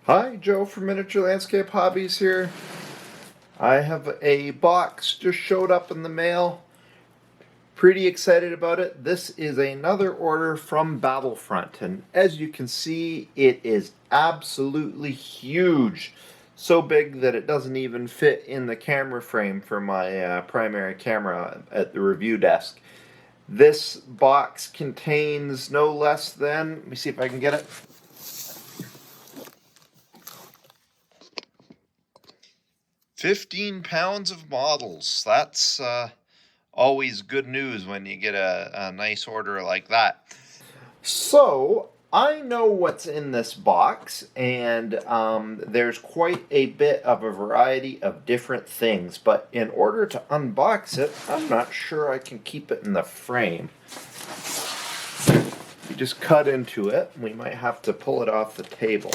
Hi, Joe from Miniature Landscape Hobbies here. I have a box just showed up in the mail. Pretty excited about it. This is another order from Battlefront, and as you can see, it is absolutely huge. So big that it doesn't even fit in the camera frame for my primary camera at the review desk. This box contains no less than, let me see if I can get it, 15 pounds of models. That's always good news when you get a nice order like that. So, I know what's in this box, and there's quite a bit of a variety of different things, but in order to unbox it, I'm not sure I can keep it in the frame. You just cut into it. We might have to pull it off the table.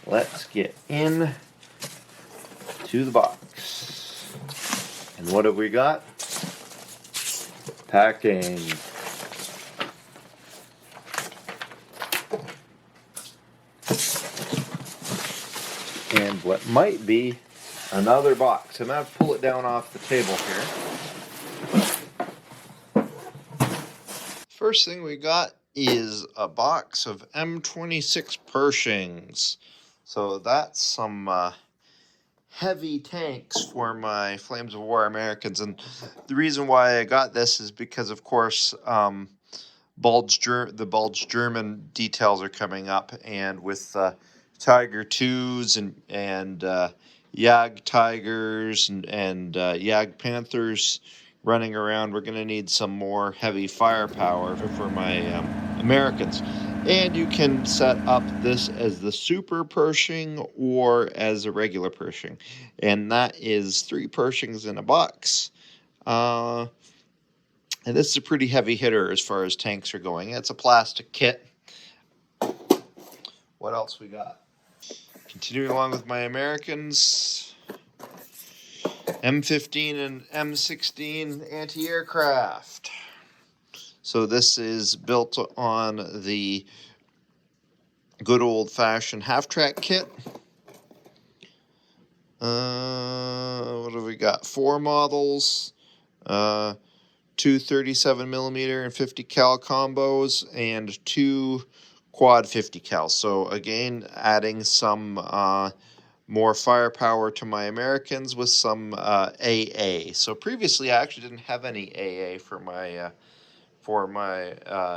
Let's get in to the box. And what have we got? Packing. And what might be another box. I'm going to pull it down off the table here. First thing we got is a box of M26 Pershings. So that's some heavy tanks for my Flames of War Americans. And the reason why I got this is because, of course, the bulged German details are coming up. And with Tiger 2s and Jagd Tigers and Jagd Panthers running around, we're going to need some more heavy firepower for my Americans. And you can set up this as the Super Pershing or as a regular Pershing. And that is 3 Pershings in a box. And this is a pretty heavy hitter as far as tanks are going. It's a plastic kit. What else we got? Continuing along with my Americans. M15 and M16 anti-aircraft. So this is built on the good old-fashioned half-track kit. What have we got? 4 models, 2 37mm and 50 cal combos, and 2 quad 50 cal. So again, adding some more firepower to my Americans with some AA. So previously, I actually didn't have any AA for my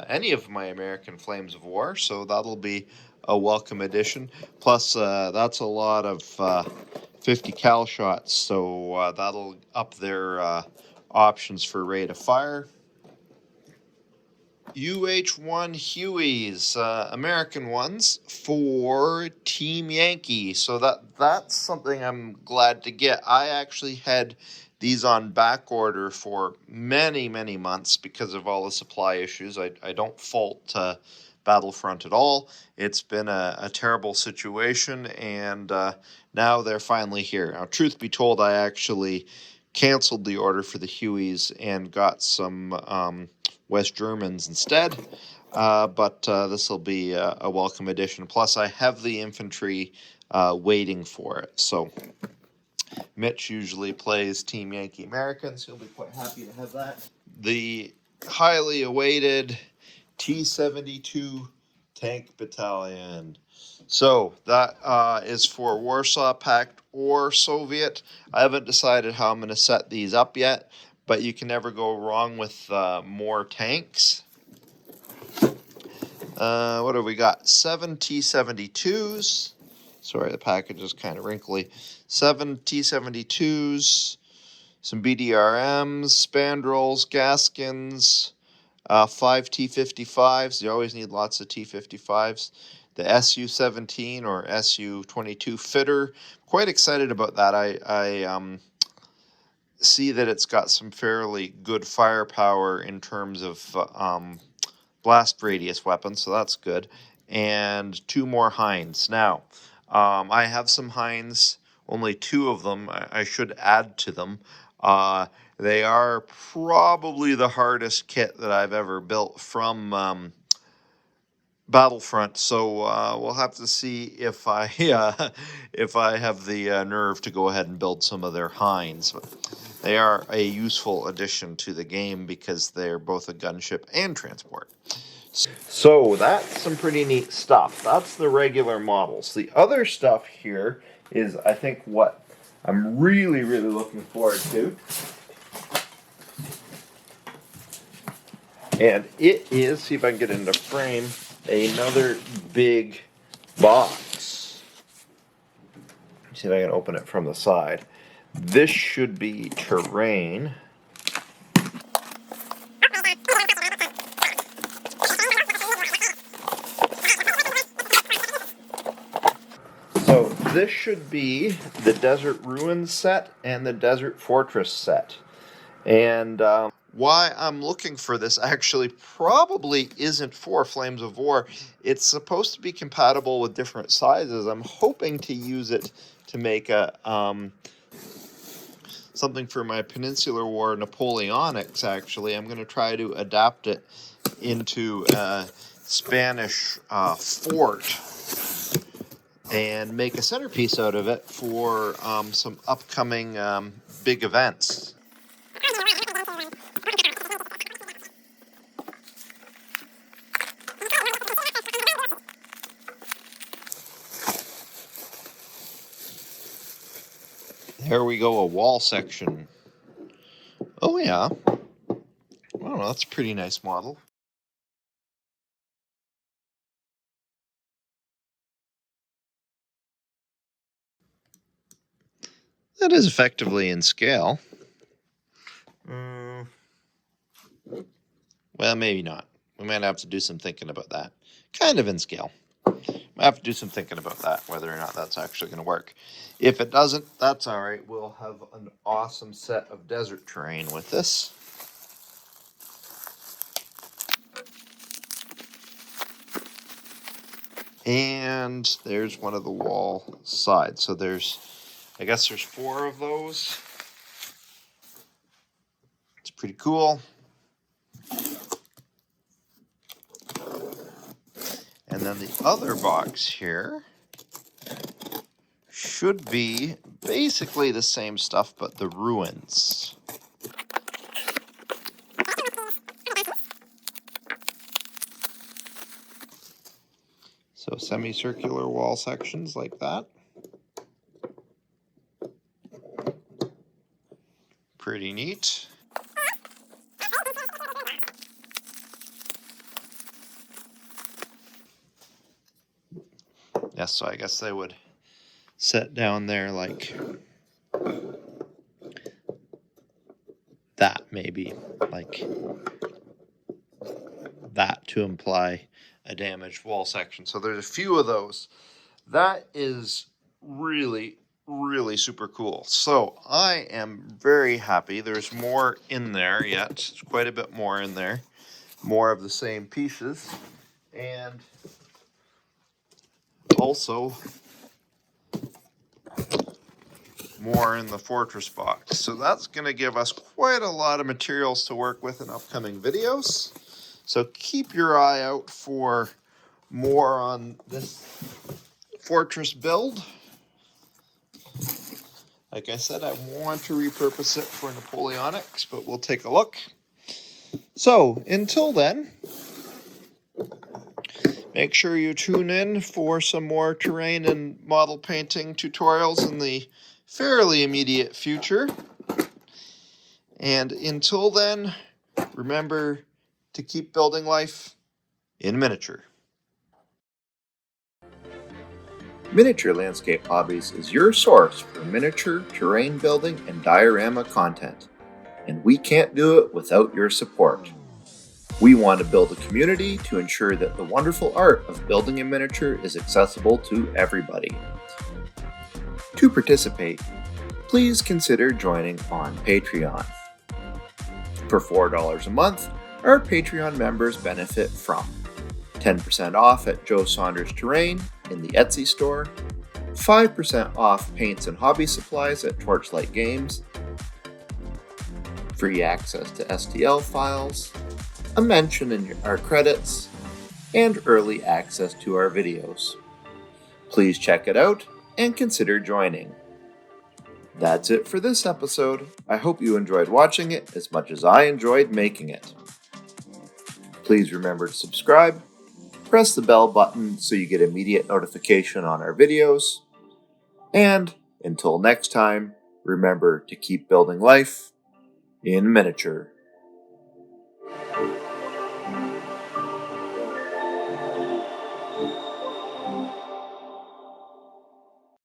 any of my American Flames of War, so that'll be a welcome addition. Plus, that's a lot of 50 cal shots, so that'll up their options for rate of fire. UH-1 Hueys, American ones for Team Yankee. So that's something I'm glad to get. I actually had these on back order for many, many months because of all the supply issues. I don't fault Battlefront at all. It's been a terrible situation, and now they're finally here. Now, truth be told, I actually canceled the order for the Hueys and got some West Germans instead, but this will be a welcome addition. Plus, I have the infantry waiting for it. So Mitch usually plays Team Yankee Americans. He'll be quite happy to have that. The highly awaited T-72 Tank Battalion. So that is for Warsaw Pact or Soviet. I haven't decided how I'm going to set these up yet, but you can never go wrong with more tanks. What have we got? 7 T-72s. Sorry, the package is kind of wrinkly. 7 T-72s, some BDRMs, spandrels, gaskins, 5 T-55s. You always need lots of T-55s. The SU-17 or SU-22 fitter. Quite excited about that. I see that it's got some fairly good firepower in terms of blast radius weapons, so that's good. And 2 more Hinds. Now, I have some Hinds, only 2 of them. I should add to them. They are probably the hardest kit that I've ever built from Battlefront, so we'll have to see if I if I have the nerve to go ahead and build some of their hinds. But they are a useful addition to the game because they're both a gunship and transport. So that's some pretty neat stuff. That's the regular models. The other stuff here is, I think, what I'm really looking forward to. And it is, see if I can get into frame, another big box. See if I can open it from the side. This should be Terrain. So this should be the Desert Ruins set and the Desert Fortress set. And why I'm looking for this actually probably isn't for Flames of War. It's supposed to be compatible with different sizes. I'm hoping to use it to make a something for my Peninsular War Napoleonics, actually. I'm going to try to adapt it into a Spanish fort and make a centerpiece out of it for some upcoming big events. There we go, a wall section. Oh yeah. Well, that's a pretty nice model. That is effectively in scale. Well, maybe not. We might have to do some thinking about that. Kind of in scale. I have to do some thinking about that, whether or not that's actually going to work. If it doesn't, that's all right. We'll have an awesome set of desert terrain with this. And there's one of the wall sides. So I guess there's 4 of those. It's pretty cool. And then the other box here should be basically the same stuff, but the ruins. So semicircular wall sections like that. Pretty neat. Yes, so I guess they would set down there like that, maybe. Like that to imply a damaged wall section. So there's a few of those. That is really super cool. So I am very happy. There's more in there yet. There's quite a bit more in there. More of the same pieces. And also more in the fortress box. So that's going to give us quite a lot of materials to work with in upcoming videos. So keep your eye out for more on this fortress build. Like I said, I want to repurpose it for Napoleonics, but we'll take a look. So until then, make sure you tune in for some more terrain and model painting tutorials in the fairly immediate future. And until then, remember to keep building life in miniature. Miniature Landscape Hobbies is your source for miniature terrain building and diorama content, and we can't do it without your support. We want to build a community to ensure that the wonderful art of building in miniature is accessible to everybody. To participate, please consider joining on Patreon. For $4 a month, our Patreon members benefit from 10% off at Joe Saunders Terrain in the Etsy store, 5% off paints and hobby supplies at Torchlight Games, free access to STL files, a mention in our credits, and early access to our videos. Please check it out and consider joining. That's it for this episode. I hope you enjoyed watching it as much as I enjoyed making it. Please remember to subscribe, press the bell button so you get immediate notification on our videos, and until next time, remember to keep building life in miniature.